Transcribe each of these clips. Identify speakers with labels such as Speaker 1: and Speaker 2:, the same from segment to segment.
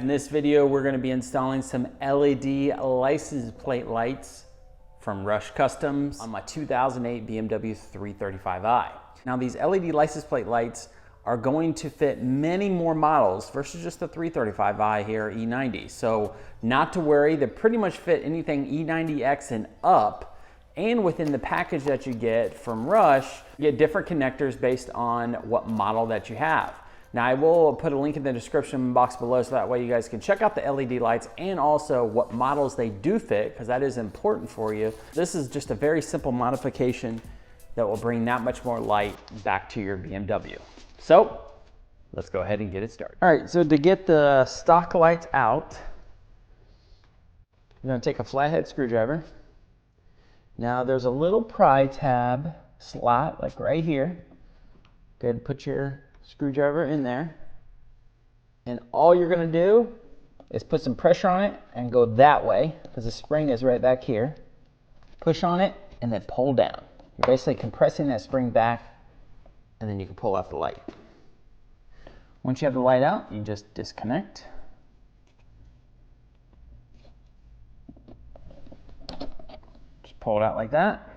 Speaker 1: In this video, we're gonna be installing some LED license plate lights from Rush Customs on my 2008 BMW 335i. Now these LED license plate lights are going to fit many more models versus just the 335i here, E90. So not to worry, they pretty much fit anything E90X and up. And within the package that you get from Rush, you get different connectors based on what model that you have. Now I will put a link in the description box below so that way you guys can check out the LED lights and also what models they do fit, because that is important for you. This is just a very simple modification that will bring that much more light back to your BMW. So let's go ahead and get it started. All right, so to get the stock lights out, you're gonna take a flathead screwdriver. Now there's a little pry tab slot, like right here. Go ahead and put your screwdriver in there. And all you're gonna do is put some pressure on it and go that way, because the spring is right back here. Push on it and then pull down. You're basically compressing that spring back, and then you can pull out the light. Once you have the light out, you just disconnect. Just pull it out like that.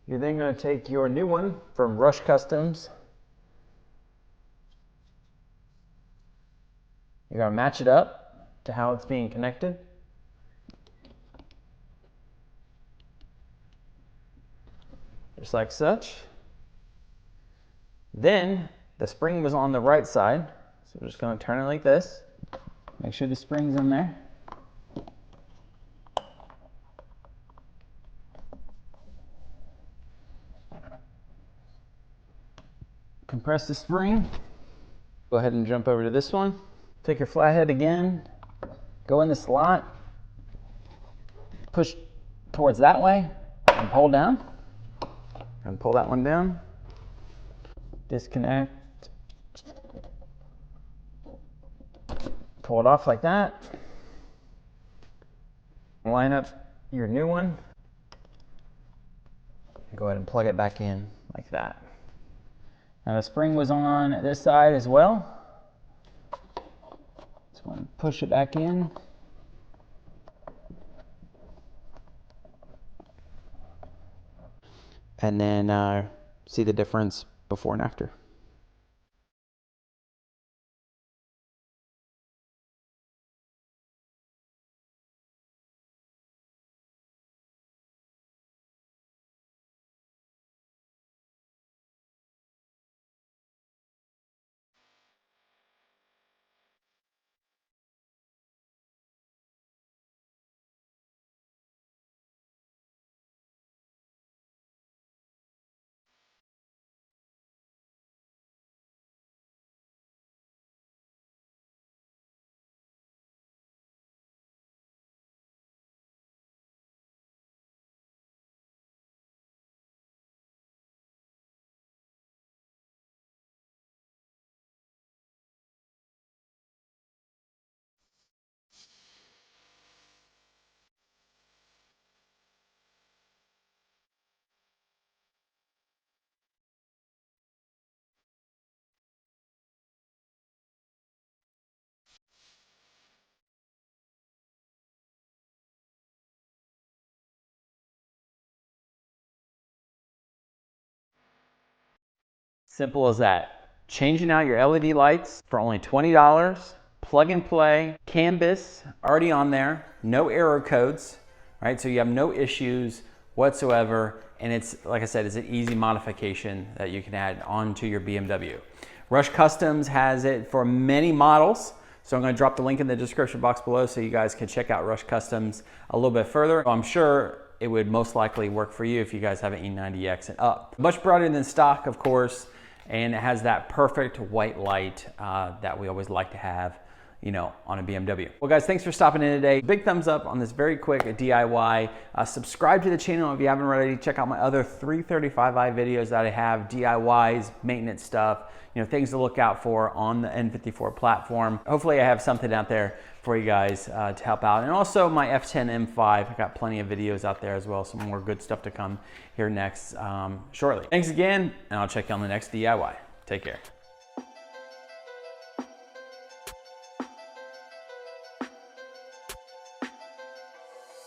Speaker 1: You're then going to take your new one from Rush Customs. You're going to match it up to how it's being connected. Just like such. Then the spring was on the right side, so we're just going to turn it like this. Make sure the spring's in there. Compress the spring. Go ahead and jump over to this one. Take your flathead again. Go in the slot. Push towards that way and pull down. And pull that one down. Disconnect. Pull it off like that. Line up your new one. Go ahead and plug it back in like that. Now the spring was on this side as well. Just want to push it back in. And then see the difference before and after. Simple as that. Changing out your LED lights for only $20, plug and play, canvas already on there, no error codes, right? So you have no issues whatsoever. And it's, like I said, it's an easy modification that you can add onto your BMW. Rush Customs has it for many models. So I'm going to drop the link in the description box below so you guys can check out Rush Customs a little bit further. I'm sure it would most likely work for you if you guys have an E90X and up. Much brighter than stock, of course. And it has that perfect white light that we always like to have, you know, on a BMW. Well guys, thanks for stopping in today. Big thumbs up on this very quick DIY. Subscribe to the channel if you haven't already. Check out my other 335i videos that I have, DIYs, maintenance stuff, you know, things to look out for on the N54 platform. Hopefully I have something out there for you guys to help out. And also my F10 M5, I got plenty of videos out there as well. Some more good stuff to come here next shortly. Thanks again, and I'll check you on the next DIY. Take care.